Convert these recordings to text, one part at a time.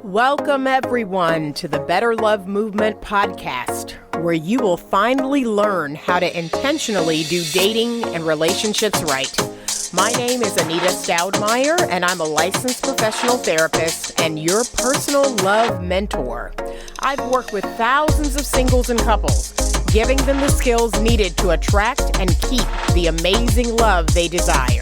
Welcome, everyone, to the Better Love Movement podcast, where you will finally learn how to intentionally do dating and relationships right. My name is Anita Stoudemire, and I'm a licensed professional therapist and your personal love mentor. I've worked with thousands of singles and couples, giving them the skills needed to attract and keep the amazing love they desire.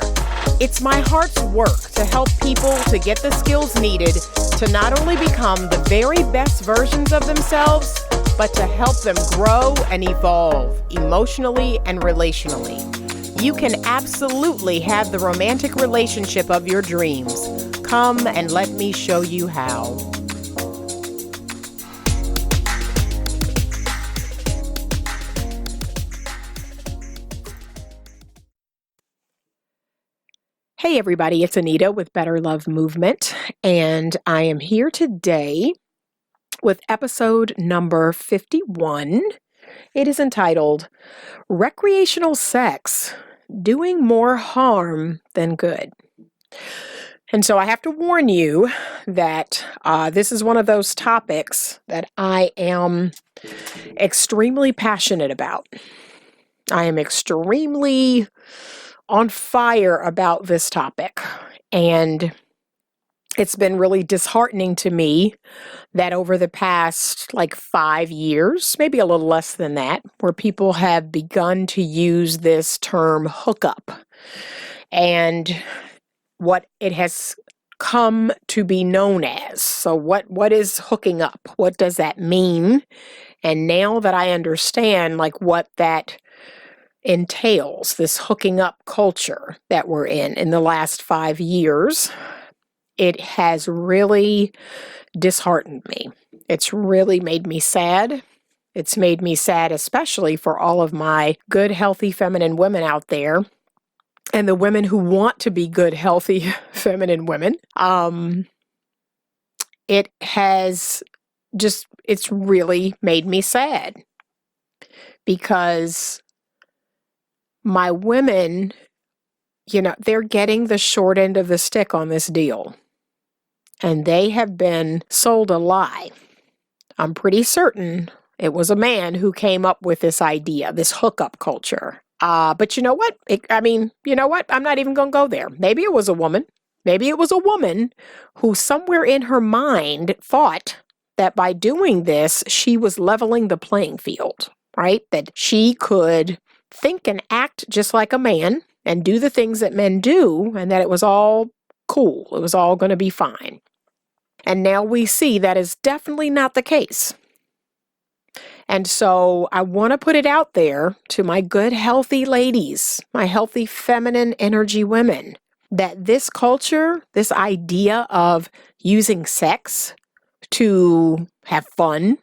It's my heart's work to help people to get the skills needed to not only become the very best versions of themselves, but to help them grow and evolve emotionally and relationally. You can absolutely have the romantic relationship of your dreams. Come and let me show you how. Hey everybody, it's Anita with Better Love Movement, and I am here today with episode number 51. It is entitled, Recreational Sex, Doing More Harm Than Good. And so I have to warn you that this is one of those topics that I am extremely passionate about. I am extremely on fire about this topic. And it's been really disheartening to me that over the past 5 years, maybe a little less than that, where people have begun to use this term hookup and what it has come to be known as. So what is hooking up? What does that mean? And now that I understand what that entails, this hooking up culture that we're in the last 5 years, it has really disheartened me. It's really made me sad. It's made me sad, especially for all of my good, healthy, feminine women out there and the women who want to be good, healthy, feminine women. It's really made me sad because my women, they're getting the short end of the stick on this deal. And they have been sold a lie. I'm pretty certain it was a man who came up with this idea, this hookup culture. But you know what? I'm not even going to go there. Maybe it was a woman. Maybe it was a woman who somewhere in her mind thought that by doing this, she was leveling the playing field, right? That she could think and act just like a man and do the things that men do, and that it was all cool. It was all going to be fine. And now we see that is definitely not the case. And so I want to put it out there to my good, healthy ladies, my healthy, feminine energy women, that this culture, this idea of using sex to have fun,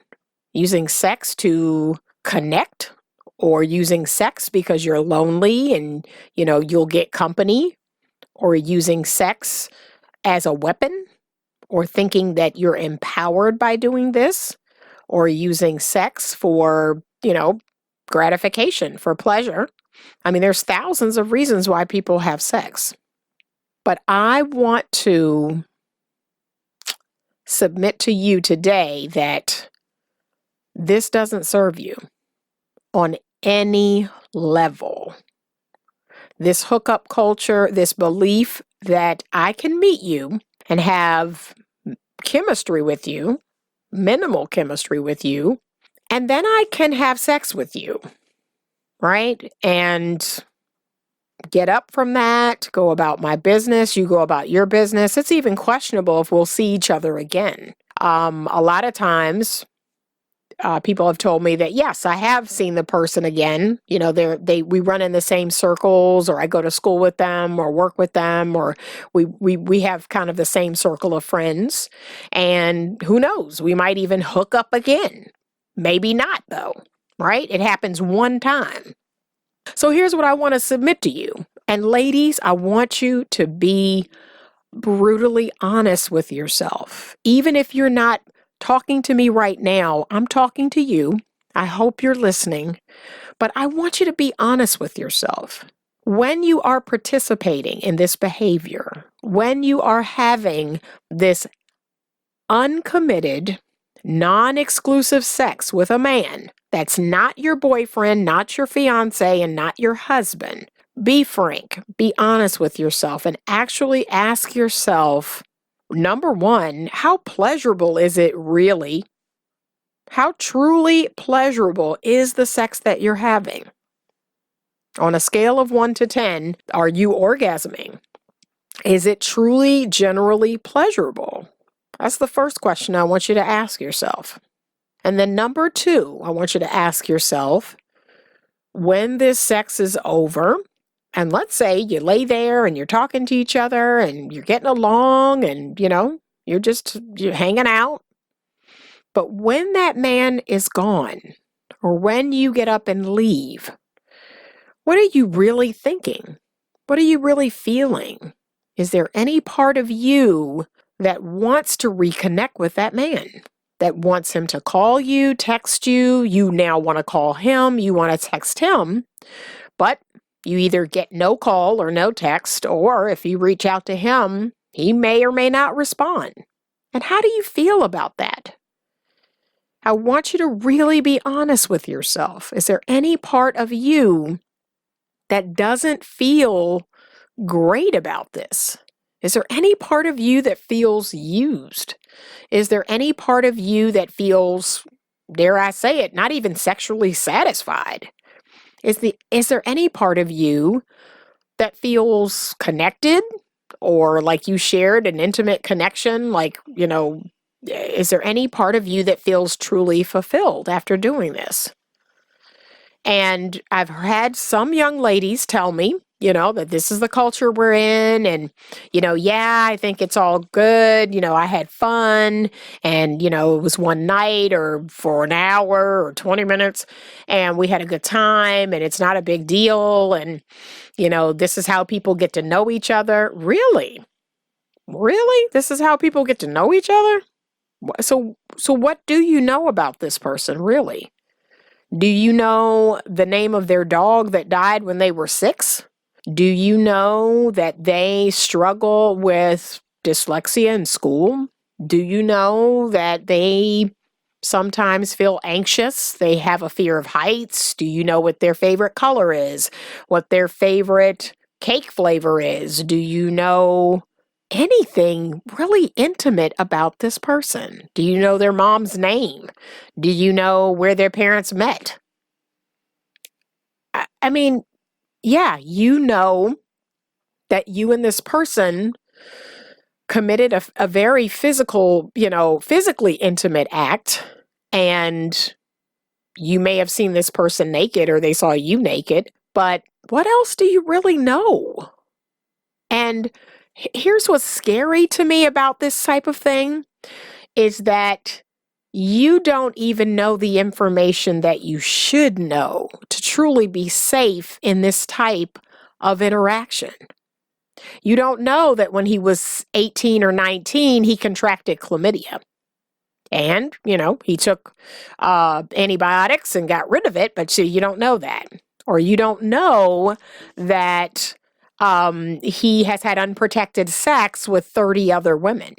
using sex to connect, or using sex because you're lonely and, you'll get company, or using sex as a weapon, or thinking that you're empowered by doing this, or using sex for, gratification, for pleasure. There's thousands of reasons why people have sex. But I want to submit to you today that this doesn't serve you on any level. This hookup culture, this belief that I can meet you and have chemistry with you, minimal chemistry with you, and then I can have sex with you, right? And get up from that, go about my business, you go about your business. It's even questionable if we'll see each other again. A lot of times, people have told me that, yes, I have seen the person again. We run in the same circles, or I go to school with them or work with them, or we have kind of the same circle of friends. And who knows, we might even hook up again. Maybe not though, right? It happens one time. So here's what I want to submit to you. And ladies, I want you to be brutally honest with yourself. Even if you're not talking to me right now, I'm talking to you. I hope you're listening, but I want you to be honest with yourself. When you are participating in this behavior, when you are having this uncommitted, non-exclusive sex with a man that's not your boyfriend, not your fiance, and not your husband, be frank, be honest with yourself, and actually ask yourself, number one, how pleasurable is it really? How truly pleasurable is the sex that you're having? On a scale of 1 to 10, are you orgasming? Is it truly generally pleasurable? That's the first question I want you to ask yourself. And then number two, I want you to ask yourself, when this sex is over, and let's say you lay there and you're talking to each other and you're getting along and, you're hanging out. But when that man is gone, or when you get up and leave, what are you really thinking? What are you really feeling? Is there any part of you that wants to reconnect with that man? That wants him to call you, text you, you now want to call him, you want to text him, but you either get no call or no text, or if you reach out to him, he may or may not respond. And how do you feel about that? I want you to really be honest with yourself. Is there any part of you that doesn't feel great about this? Is there any part of you that feels used? Is there any part of you that feels, dare I say it, not even sexually satisfied? Is there any part of you that feels connected, or like you shared an intimate connection? Is there any part of you that feels truly fulfilled after doing this? And I've had some young ladies tell me, that this is the culture we're in, and, yeah, I think it's all good. I had fun, and, it was one night or for an hour or 20 minutes, and we had a good time, and it's not a big deal. And, this is how people get to know each other. Really? Really? This is how people get to know each other? So what do you know about this person, really? Do you know the name of their dog that died when they were 6? Do you know that they struggle with dyslexia in school? Do you know that they sometimes feel anxious? They have a fear of heights. Do you know what their favorite color is? What their favorite cake flavor is? Do you know anything really intimate about this person? Do you know their mom's name? Do you know where their parents met? I mean, yeah, you know that you and this person committed a very physically intimate act, and you may have seen this person naked or they saw you naked, but what else do you really know? And here's what's scary to me about this type of thing is that you don't even know the information that you should know to truly be safe in this type of interaction. You don't know that when he was 18 or 19, he contracted chlamydia. And, he took antibiotics and got rid of it, but you don't know that. Or you don't know that he has had unprotected sex with 30 other women.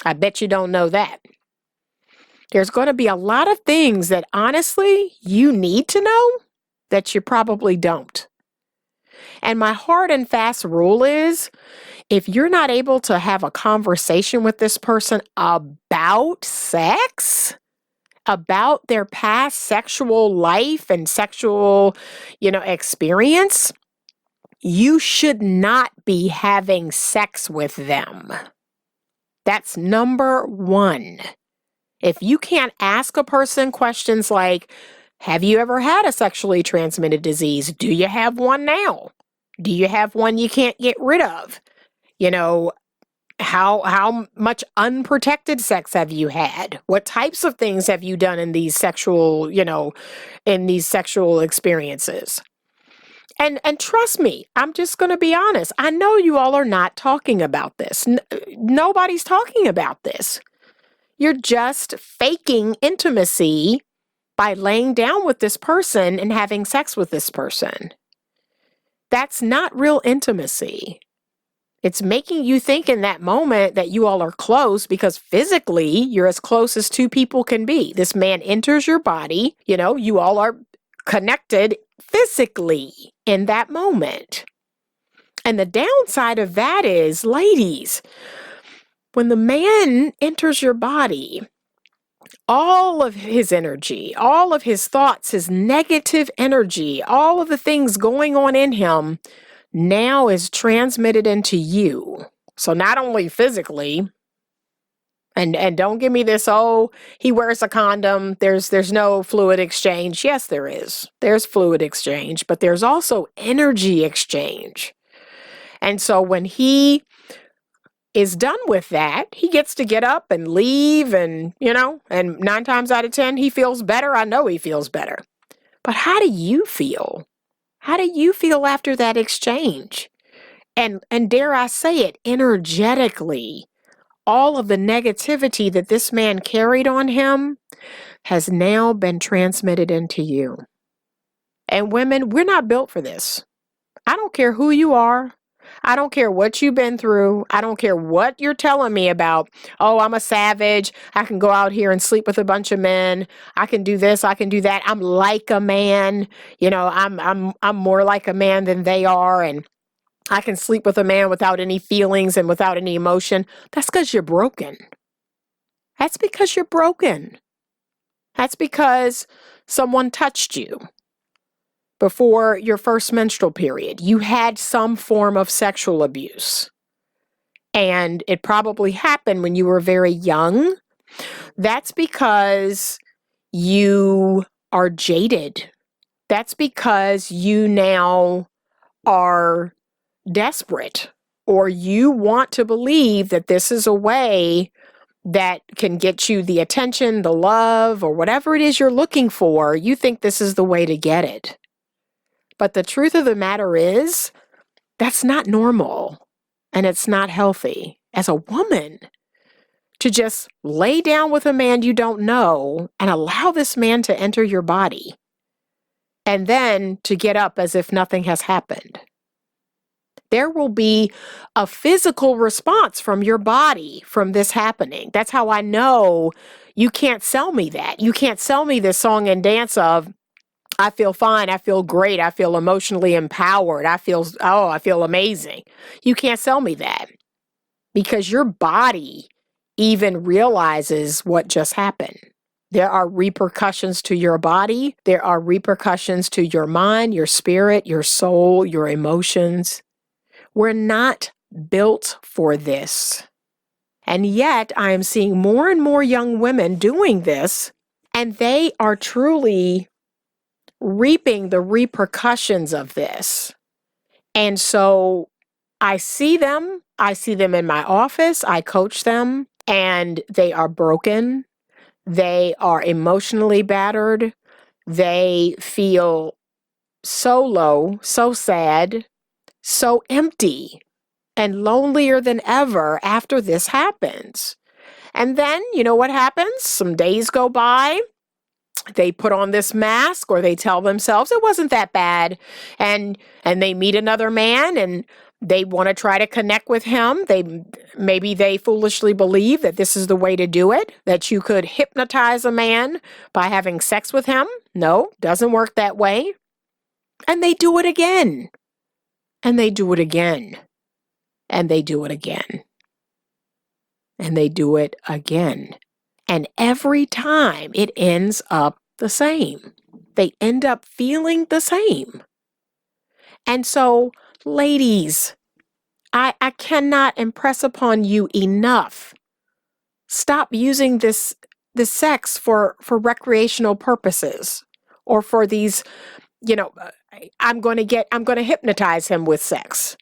I bet you don't know that. There's going to be a lot of things that honestly you need to know that you probably don't. And my hard and fast rule is, if you're not able to have a conversation with this person about sex, about their past sexual life and sexual, experience, you should not be having sex with them. That's number one. If you can't ask a person questions like, have you ever had a sexually transmitted disease? Do you have one now? Do you have one you can't get rid of? How much unprotected sex have you had? What types of things have you done in these sexual experiences? And trust me, I'm just going to be honest. I know you all are not talking about this. Nobody's talking about this. You're just faking intimacy by laying down with this person and having sex with this person. That's not real intimacy. It's making you think in that moment that you all are close because physically you're as close as two people can be. This man enters your body, you all are connected physically in that moment. And the downside of that is, ladies, when the man enters your body, all of his energy, all of his thoughts, his negative energy, all of the things going on in him now is transmitted into you. So not only physically, and don't give me this, oh, he wears a condom, there's no fluid exchange. Yes, there is. There's fluid exchange, but there's also energy exchange. And so when he is done with that, he gets to get up and leave and 9 times out of 10, he feels better. I know he feels better. But how do you feel? How do you feel after that exchange? And dare I say it, energetically, all of the negativity that this man carried on him has now been transmitted into you. And women, we're not built for this. I don't care who you are. I don't care what you've been through. I don't care what you're telling me about. Oh, I'm a savage. I can go out here and sleep with a bunch of men. I can do this. I can do that. I'm like a man. I'm more like a man than they are. And I can sleep with a man without any feelings and without any emotion. That's because you're broken. That's because you're broken. That's because someone touched you before your first menstrual period. You had some form of sexual abuse. And it probably happened when you were very young. That's because you are jaded. That's because you now are desperate, or you want to believe that this is a way that can get you the attention, the love, or whatever it is you're looking for. You think this is the way to get it. But the truth of the matter is, that's not normal, and it's not healthy. As a woman, to just lay down with a man you don't know and allow this man to enter your body, and then to get up as if nothing has happened. There will be a physical response from your body from this happening. That's how I know you can't sell me that. You can't sell me this song and dance of, I feel fine, I feel great, I feel emotionally empowered, I feel amazing. You can't sell me that because your body even realizes what just happened. There are repercussions to your body. There are repercussions to your mind, your spirit, your soul, your emotions. We're not built for this. And yet I am seeing more and more young women doing this, and they are truly reaping the repercussions of this. And so I see them in my office, I coach them, and they are broken. They are emotionally battered. They feel so low, so sad, so empty and lonelier than ever after this happens. And then, you know what happens? Some days go by, they put on this mask, or they tell themselves it wasn't that bad. And they meet another man and they want to try to connect with him. Maybe they foolishly believe that this is the way to do it, that you could hypnotize a man by having sex with him. No, doesn't work that way. And they do it again. And they do it again. And they do it again. And they do it again. And every time it ends up the same. They end up feeling the same. And so, ladies, I cannot impress upon you enough. Stop using this sex for recreational purposes, or for these, I'm going to hypnotize him with sex.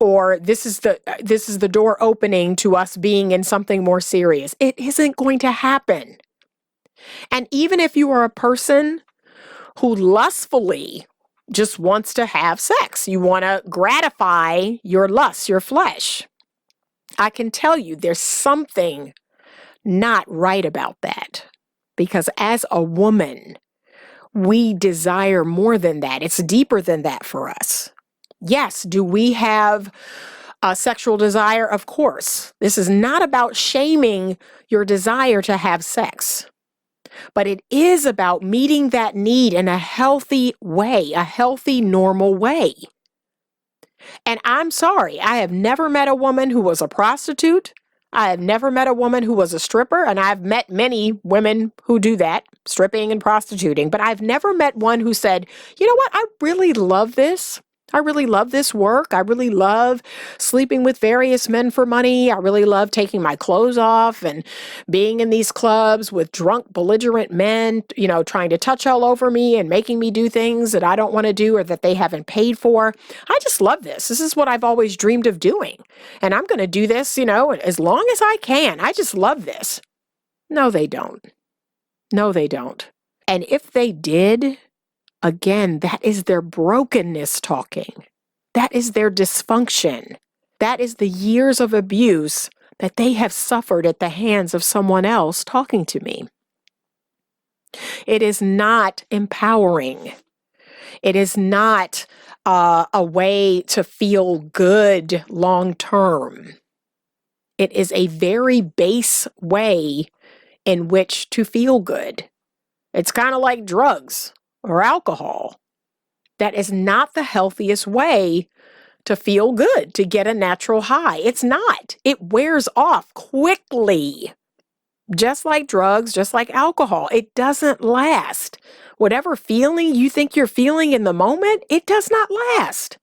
Or this is the door opening to us being in something more serious. It isn't going to happen. And even if you are a person who lustfully just wants to have sex, you want to gratify your lust, your flesh, I can tell you there's something not right about that. Because as a woman, we desire more than that. It's deeper than that for us. Yes, do we have Sexual desire, of course. This is not about shaming your desire to have sex, but it is about meeting that need in a healthy way, a healthy, normal way. And I'm sorry, I have never met a woman who was a prostitute. I have never met a woman who was a stripper, and I've met many women who do that, stripping and prostituting, but I've never met one who said, you know what, I really love this. I really love this work. I really love sleeping with various men for money. I really love taking my clothes off and being in these clubs with drunk, belligerent men, trying to touch all over me and making me do things that I don't want to do or that they haven't paid for. I just love this. This is what I've always dreamed of doing. And I'm going to do this, as long as I can. I just love this. No, they don't. No, they don't. And if they did, again, that is their brokenness talking. That is their dysfunction. That is the years of abuse that they have suffered at the hands of someone else talking to me. It is not empowering. It is not a way to feel good long term. It is a very base way in which to feel good. It's kind of like drugs or alcohol. That is not the healthiest way to feel good, to get a natural high. It's not. It wears off quickly. Just like drugs, just like alcohol. It doesn't last. Whatever feeling you think you're feeling in the moment, it does not last.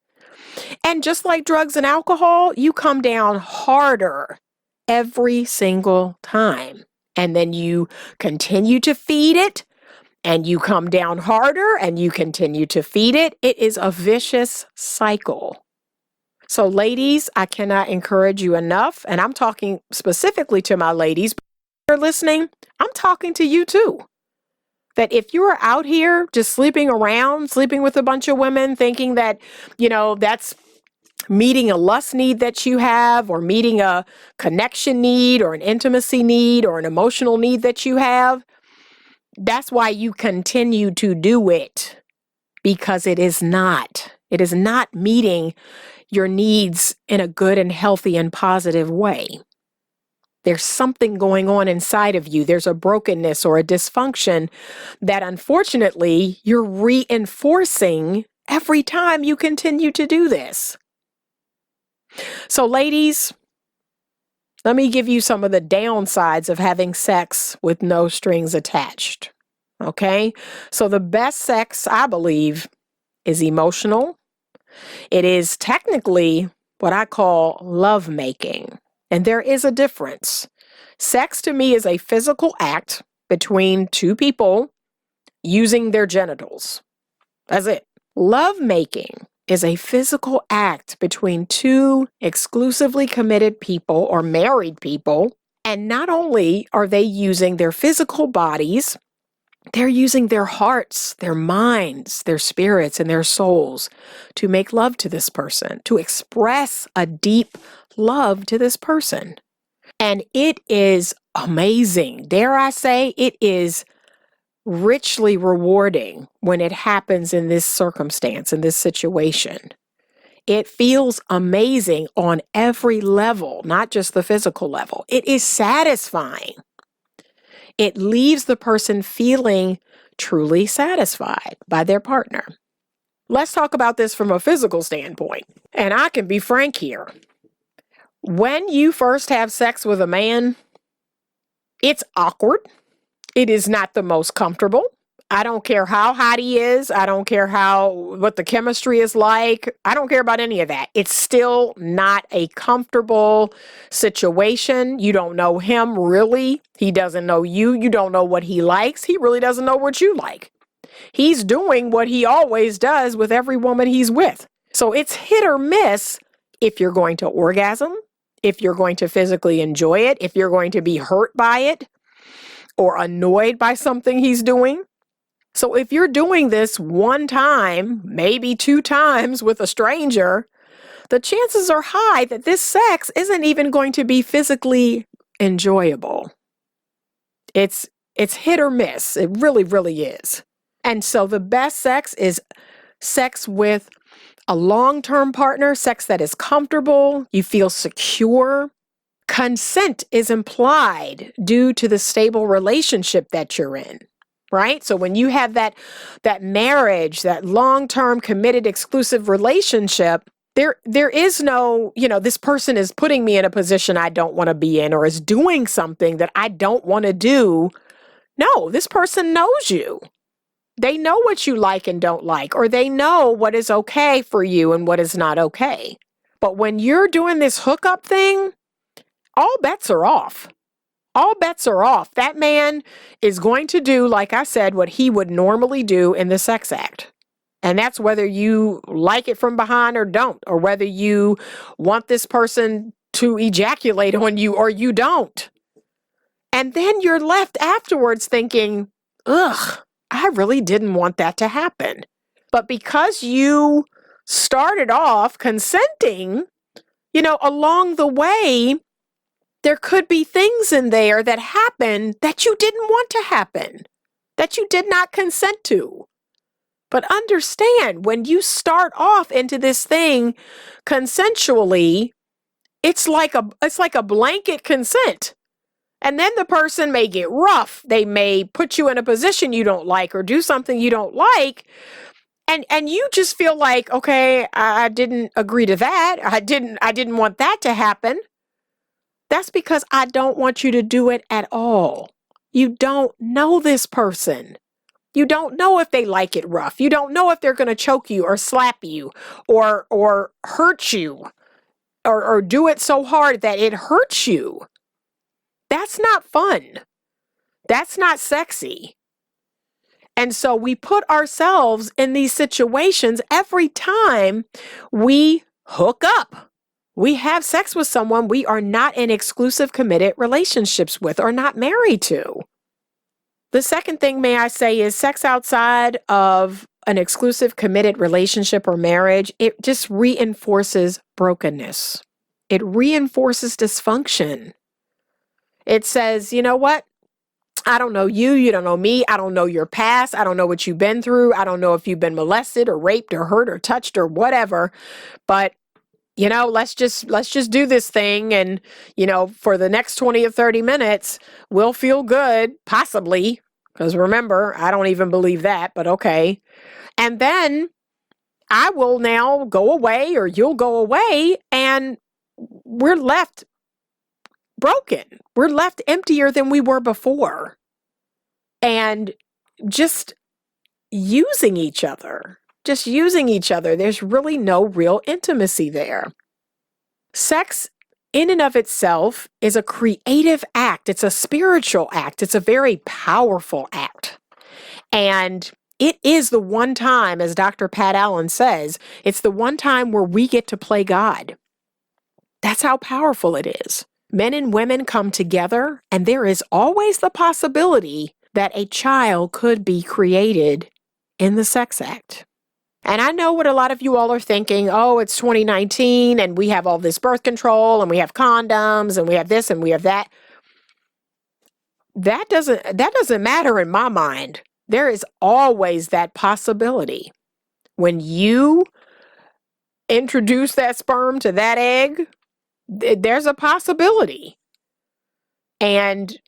And just like drugs and alcohol, you come down harder every single time. And then you continue to feed it. And you come down harder and you continue to feed it. It is a vicious cycle. So ladies, I cannot encourage you enough. And I'm talking specifically to my ladies. But if you're listening, I'm talking to you too. That if you are out here just sleeping around, sleeping with a bunch of women, thinking that, that's meeting a lust need that you have, or meeting a connection need, or an intimacy need, or an emotional need that you have, that's why you continue to do it, because it is not meeting your needs in a good and healthy and positive way. There's something going on inside of you. There's a brokenness or a dysfunction that unfortunately you're reinforcing every time you continue to do this. So ladies, let me give you some of the downsides of having sex with no strings attached. Okay? So the best sex, I believe, is emotional. It is technically what I call lovemaking. And there is a difference. Sex to me is a physical act between two people using their genitals. That's it. Lovemaking is a physical act between two exclusively committed people or married people. And not only are they using their physical bodies, they're using their hearts, their minds, their spirits, and their souls to make love to this person, to express a deep love to this person. And it is amazing. Dare I say, it is richly rewarding when it happens in this circumstance, in this situation. It feels amazing on every level, not just the physical level. It is satisfying. It leaves the person feeling truly satisfied by their partner. Let's talk about this from a physical standpoint. And I can be frank here. When you first have sex with a man, it's awkward. It is not the most comfortable. I don't care how hot he is. I don't care what the chemistry is like. I don't care about any of that. It's still not a comfortable situation. You don't know him really. He doesn't know you. You don't know what he likes. He really doesn't know what you like. He's doing what he always does with every woman he's with. So it's hit or miss if you're going to orgasm, if you're going to physically enjoy it, if you're going to be hurt by it or annoyed by something he's doing. So if you're doing this one time, maybe two times with a stranger, the chances are high that this sex isn't even going to be physically enjoyable. It's hit or miss. It really, really is. And so the best sex is sex with A long-term partner, sex that is comfortable, you feel secure. Consent is implied due to the stable relationship that you're in, right? So when you have that marriage, that long-term committed exclusive relationship, there is no, this person is putting me in a position I don't want to be in or is doing something that I don't want to do. No, this person knows you. They know what you like and don't like, or they know what is okay for you and what is not okay. But when you're doing this hookup thing, all bets are off. All bets are off. That man is going to do, like I said, what he would normally do in the sex act. And that's whether you like it from behind or don't, or whether you want this person to ejaculate on you or you don't. And then you're left afterwards thinking, ugh, I really didn't want that to happen. But because you started off consenting, along the way, there could be things in there that happened that you didn't want to happen, that you did not consent to. But understand, when you start off into this thing consensually, it's like a blanket consent. And then the person may get rough. They may put you in a position you don't like or do something you don't like. And you just feel like, okay, I didn't agree to that. I didn't want that to happen. That's because I don't want you to do it at all. You don't know this person. You don't know if they like it rough. You don't know if they're going to choke you or slap you or hurt you or do it so hard that it hurts you. That's not fun. That's not sexy. And so we put ourselves in these situations every time we hook up. We have sex with someone we are not in exclusive committed relationships with or not married to. The second thing, may I say, is sex outside of an exclusive committed relationship or marriage, it just reinforces brokenness. It reinforces dysfunction. It says, you know what? I don't know you. You don't know me. I don't know your past. I don't know what you've been through. I don't know if you've been molested or raped or hurt or touched or whatever. But, let's just do this thing. And, for the next 20 or 30 minutes, we'll feel good, possibly. Because remember, I don't even believe that, but okay. And then I will now go away or you'll go away and we're left broken. We're left emptier than we were before. And just using each other. There's really no real intimacy there. Sex in and of itself is a creative act. It's a spiritual act. It's a very powerful act. And it is the one time, as Dr. Pat Allen says, it's the one time where we get to play God. That's how powerful it is. Men and women come together, and there is always the possibility that a child could be created in the sex act. And I know what a lot of you all are thinking, oh, it's 2019 and we have all this birth control and we have condoms and we have this and we have that. That doesn't matter in my mind. There is always that possibility. When you introduce that sperm to that egg, there's a possibility. And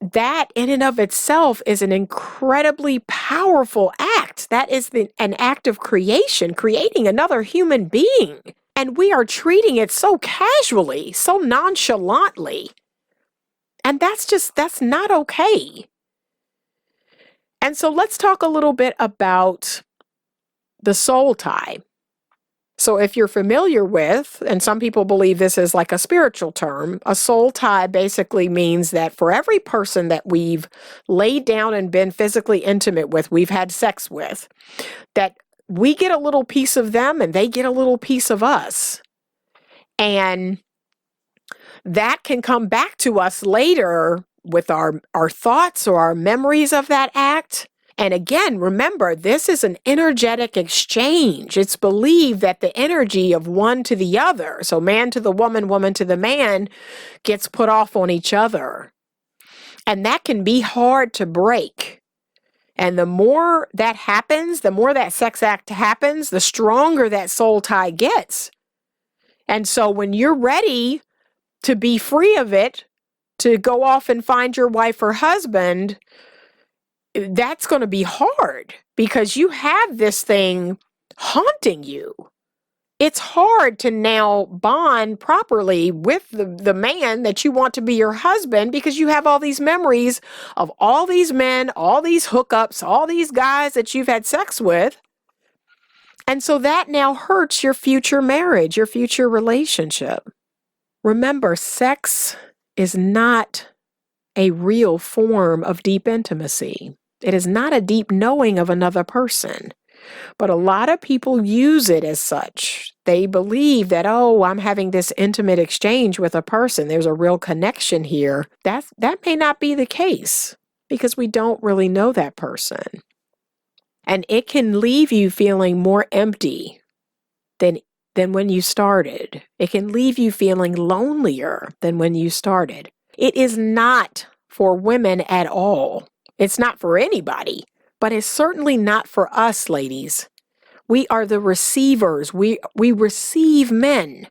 that in and of itself is an incredibly powerful act. That is an act of creation, creating another human being. And we are treating it so casually, so nonchalantly. And that's not okay. And so let's talk a little bit about the soul tie. So if you're familiar with, and some people believe this is like a spiritual term, a soul tie basically means that for every person that we've laid down and been physically intimate with, we've had sex with, that we get a little piece of them and they get a little piece of us. And that can come back to us later with our thoughts or our memories of that act. And again, remember, this is an energetic exchange. It's believed that the energy of one to the other, so man to the woman, woman to the man, gets put off on each other. And that can be hard to break. And the more that happens, the more that sex act happens, the stronger that soul tie gets. And so when you're ready to be free of it, to go off and find your wife or husband, that's going to be hard because you have this thing haunting you. It's hard to now bond properly with the man that you want to be your husband because you have all these memories of all these men, all these hookups, all these guys that you've had sex with. And so that now hurts your future marriage, your future relationship. Remember, sex is not a real form of deep intimacy. It is not a deep knowing of another person. But a lot of people use it as such. They believe that, oh, I'm having this intimate exchange with a person. There's a real connection here. That may not be the case because we don't really know that person. And it can leave you feeling more empty than when you started. It can leave you feeling lonelier than when you started. It is not for women at all. It's not for anybody. But it's certainly not for us, ladies. We are the receivers. We receive men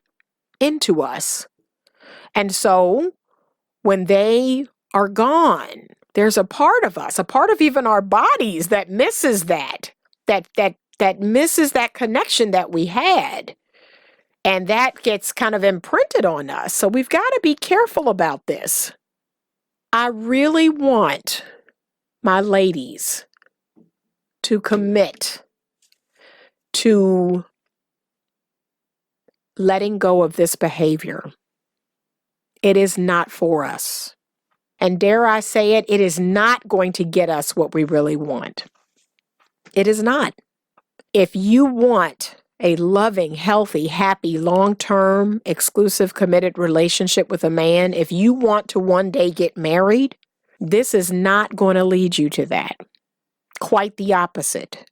into us. And so when they are gone, there's a part of us, a part of even our bodies that misses that misses that connection that we had. And that gets kind of imprinted on us. So we've got to be careful about this. I really want my ladies to commit to letting go of this behavior. It is not for us. And dare I say it, it is not going to get us what we really want. It is not. If you want a loving, healthy, happy, long-term, exclusive, committed relationship with a man, if you want to one day get married, this is not going to lead you to that. Quite the opposite.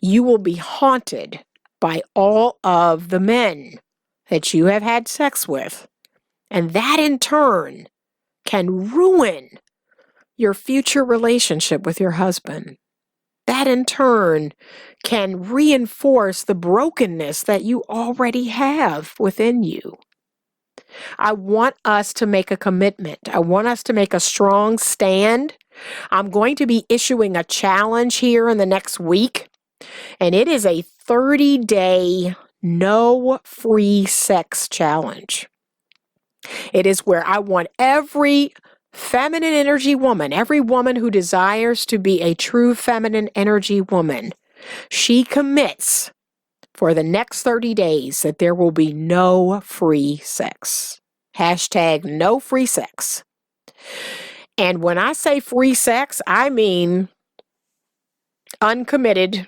You will be haunted by all of the men that you have had sex with. And that in turn can ruin your future relationship with your husband. That in turn can reinforce the brokenness that you already have within you. I want us to make a commitment. I want us to make a strong stand. I'm going to be issuing a challenge here in the next week, and it is a 30-day no free sex challenge. It is where I want every feminine energy woman, every woman who desires to be a true feminine energy woman, she commits for the next 30 days that there will be no free sex. Hashtag no free sex. And when I say free sex, I mean uncommitted,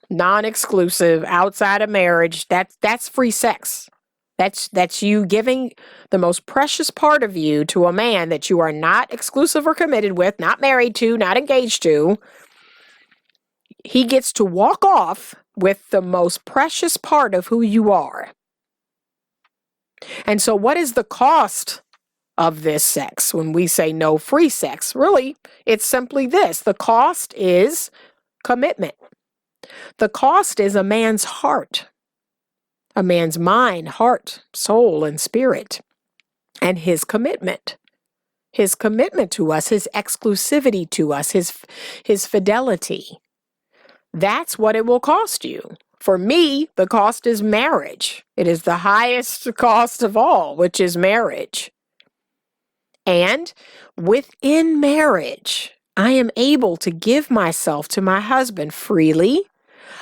non-exclusive, outside of marriage. That's free sex. That's you giving the most precious part of you to a man that you are not exclusive or committed with, not married to, not engaged to. He gets to walk off with the most precious part of who you are. And so what is the cost of this sex when we say no free sex? Really, it's simply this. The cost is commitment. The cost is a man's heart, a man's mind, heart, soul, and spirit, and his commitment to us, his exclusivity to us, his fidelity. That's what it will cost you. For me, the cost is marriage. It is the highest cost of all, which is marriage. And within marriage, I am able to give myself to my husband freely.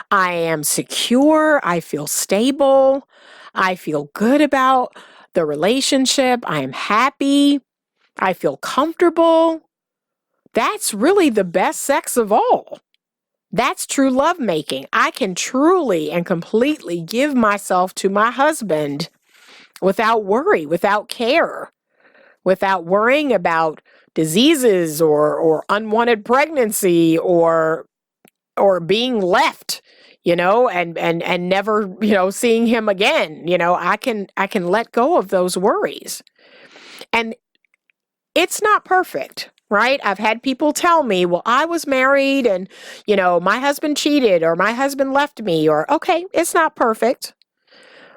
I am secure. I feel stable. I feel good about the relationship. I am happy. I feel comfortable. That's really the best sex of all. That's true lovemaking. I can truly and completely give myself to my husband without worry, without care, without worrying about diseases or unwanted pregnancy or being left, and never, seeing him again. I can let go of those worries. And it's not perfect. right? I've had people tell me, well, I was married and, my husband cheated or my husband left me or, okay, it's not perfect.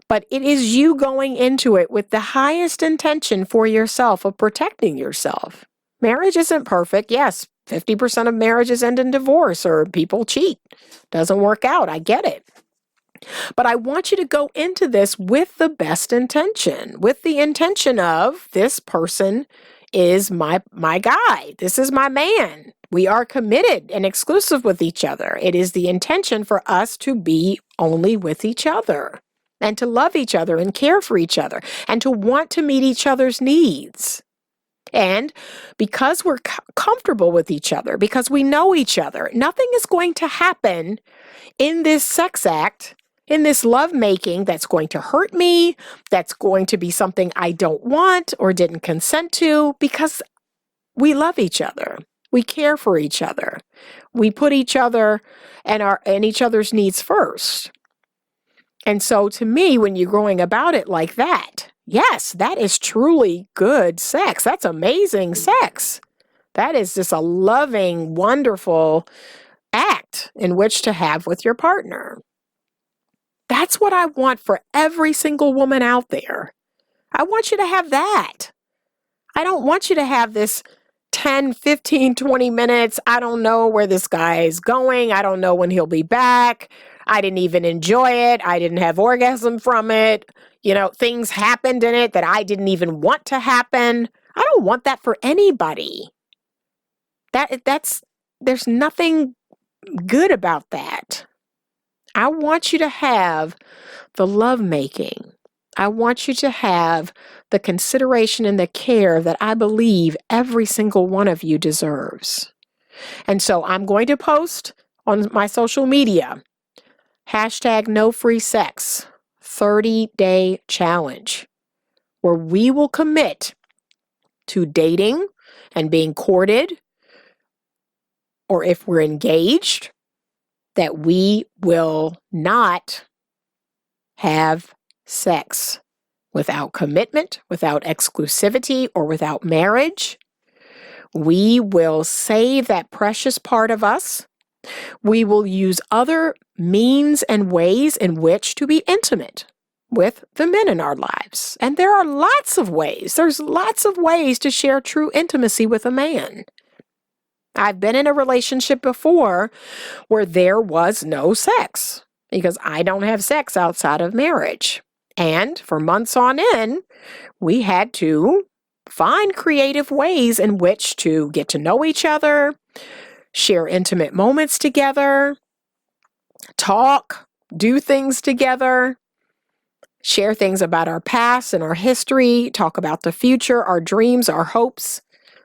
But it is you going into it with the highest intention for yourself of protecting yourself. Marriage isn't perfect. Yes, 50% of marriages end in divorce or people cheat. Doesn't work out. I get it. But I want you to go into this with the best intention, with the intention of this person is my guy. This is my man. We are committed and exclusive with each other. It is the intention for us to be only with each other and to love each other and care for each other and to want to meet each other's needs. And because we're comfortable with each other, because we know each other, nothing is going to happen in this sex act, in this lovemaking, that's going to hurt me, that's going to be something I don't want or didn't consent to, because we love each other. We care for each other. We put each other and each other's needs first. And so to me, when you're going about it like that, yes, that is truly good sex. That's amazing sex. That is just a loving, wonderful act in which to have with your partner. That's what I want for every single woman out there. I want you to have that. I don't want you to have this 10, 15, 20 minutes. I don't know where this guy is going. I don't know when he'll be back. I didn't even enjoy it. I didn't have orgasm from it. Things happened in it that I didn't even want to happen. I don't want that for anybody. There's nothing good about that. I want you to have the lovemaking. I want you to have the consideration and the care that I believe every single one of you deserves. And so I'm going to post on my social media, #NoFreeSex 30-day challenge, where we will commit to dating and being courted, or if we're engaged, that we will not have sex without commitment, without exclusivity, or without marriage. We will save that precious part of us. We will use other means and ways in which to be intimate with the men in our lives. And there are lots of ways. There's lots of ways to share true intimacy with a man. I've been in a relationship before where there was no sex because I don't have sex outside of marriage. And for months on end, we had to find creative ways in which to get to know each other, share intimate moments together, talk, do things together, share things about our past and our history, talk about the future, our dreams, our hopes.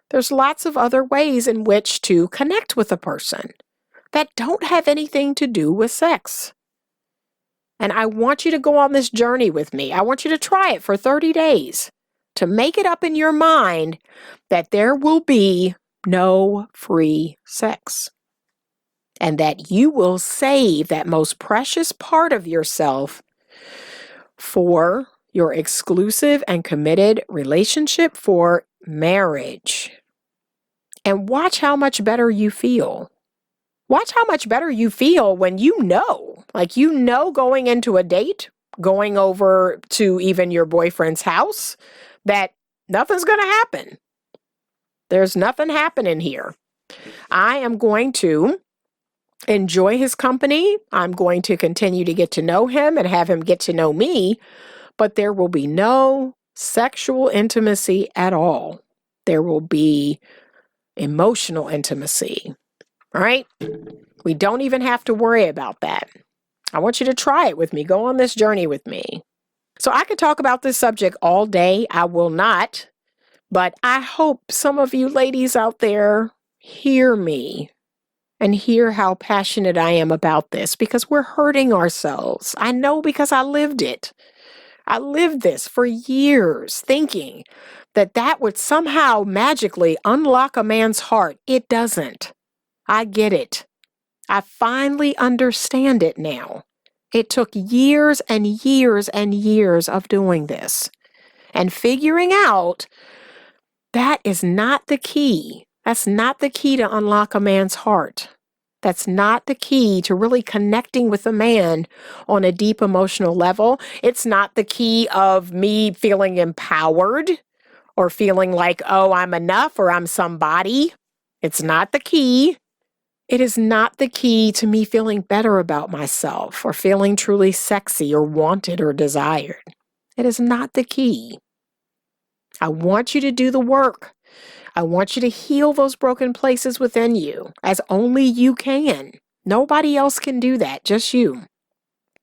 There's lots of other ways in which to connect with a person that don't have anything to do with sex. And I want you to go on this journey with me. I want you to try it for 30 days to make it up in your mind that there will be no free sex. And that you will save that most precious part of yourself for your exclusive and committed relationship, for marriage. And watch how much better you feel. Watch how much better you feel when going into a date, going over to even your boyfriend's house, that nothing's going to happen. There's nothing happening here. I am going to enjoy his company. I'm going to continue to get to know him and have him get to know me, but there will be no sexual intimacy at all. There will be emotional intimacy, all right? We don't even have to worry about that. I want you to try it with me. Go on this journey with me. So I could talk about this subject all day. I will not, but I hope some of you ladies out there hear me and hear how passionate I am about this, because we're hurting ourselves. I know, because I lived it. I lived this for years, thinking that would somehow magically unlock a man's heart. It doesn't. I get it. I finally understand it now. It took years and years and years of doing this and figuring out that is not the key. That's not the key to unlock a man's heart. That's not the key to really connecting with a man on a deep emotional level. It's not the key of me feeling empowered or feeling like, oh, I'm enough or I'm somebody. It's not the key. It is not the key to me feeling better about myself or feeling truly sexy or wanted or desired. It is not the key. I want you to do the work. I want you to heal those broken places within you as only you can. Nobody else can do that, just you.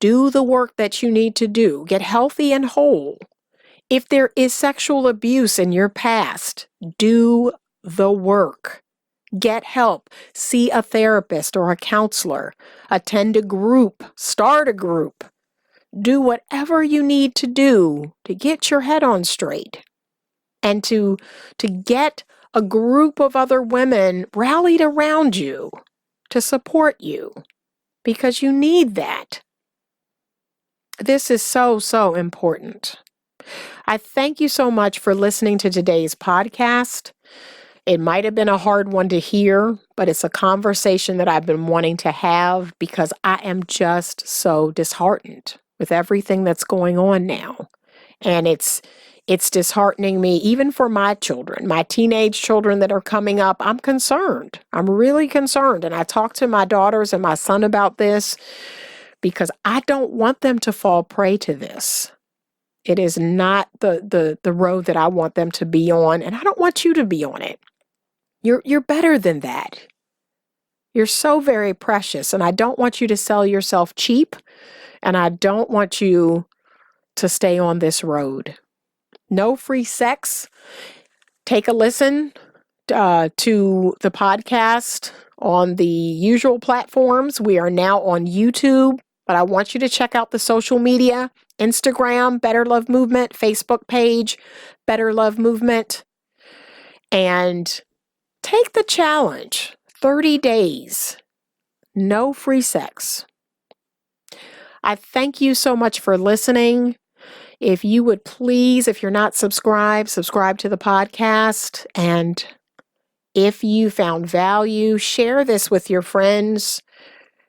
Do the work that you need to do. Get healthy and whole. If there is sexual abuse in your past, do the work. Get help. See a therapist or a counselor. Attend a group. Start a group. Do whatever you need to do to get your head on straight and to get a group of other women rallied around you to support you, because you need that. This is so, so important. I thank you so much for listening to today's podcast. It might have been a hard one to hear, but it's a conversation that I've been wanting to have because I am just so disheartened with everything that's going on now. And it's disheartening me, even for my children, my teenage children that are coming up. I'm concerned. I'm really concerned. And I talk to my daughters and my son about this because I don't want them to fall prey to this. It is not the road that I want them to be on, and I don't want you to be on it. You're better than that. You're so very precious, and I don't want you to sell yourself cheap, and I don't want you to stay on this road. No free sex. Take a listen to the podcast on the usual platforms. We are now on YouTube, but I want you to check out the social media, Instagram, Better Love Movement, Facebook page, Better Love Movement, and take the challenge. 30 days, no free sex. I thank you so much for listening. If you would please, if you're not subscribed, subscribe to the podcast. And if you found value, share this with your friends.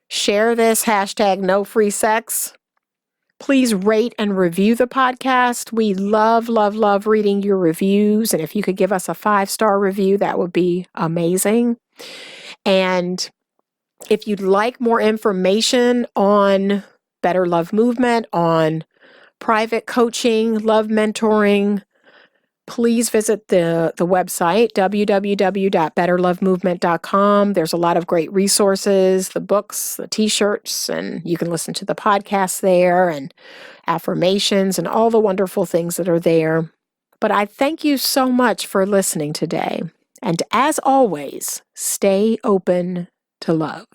Share this, #NoFreeSex. Please rate and review the podcast. We love, love, love reading your reviews. And if you could give us a 5-star review, that would be amazing. And if you'd like more information on Better Love Movement, on private coaching, love mentoring, please visit the website, www.betterlovemovement.com. There's a lot of great resources, the books, the t-shirts, and you can listen to the podcast there and affirmations and all the wonderful things that are there. But I thank you so much for listening today. And as always, stay open to love.